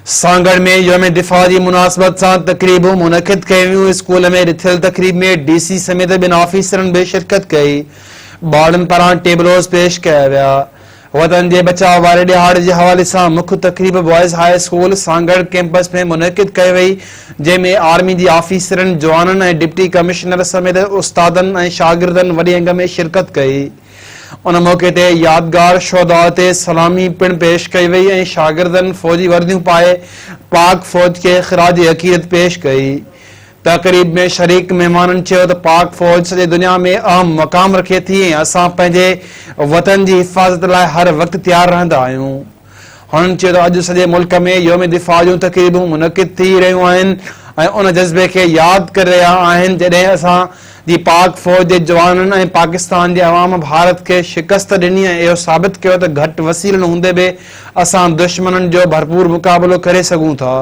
सांगड़ में योम दिफा की मुनासबत से तकरीबूं मुनक़िद कयूं। स्कूल में रिथियल तकरीब में DC समेत बिन ऑफिसरन भी शिरकत कई। ॿारनि पारां टेबलोस पेश कया विया। वतन के बचाव वारे ॾिहाड़ के हवाले से मुख्य तकरीब boys high school Sanghar campus में मुनक़िद कई वई, जंहिंमें आर्मी के ऑफिसरन, जवानन और डिप्टी कमिश्नर समेत उस्तादन और शागिर्दन वॾे अंग में शिरकत कई। उन मौके ते यादगार शोधा ते सलामी पिण पेश कई वई और शागिर्दन फौजी वर्दियों पाए पाक फौज के खराज अकीदत पेश कई। तकरीब में शरीक मेहमानन पाक फौज सॼे दुनिया में अहम मकाम रखे थी। असां पंहिंजे वतन की हिफाजत लाइ हर वक्त तैयार रहंदा आहियूं। हुननि चयो त अॼु सॼे मुल्क में योम दिफा जूं तकरीबूं मुनक़िद थी रहियूं आहिनि ऐं उन जज़्बे खे यादि करे रहिया आहिनि जॾहिं असां जी पाक फौज के जवानन ऐं पाकिस्तान के अवाम भारत के शिकस्त ॾिनी ऐं इहो साबित कयो त घटि वसीलनि हूंदे बि असां दुश्मनन जो भरपूर मुक़ाबिलो करे सघूं था।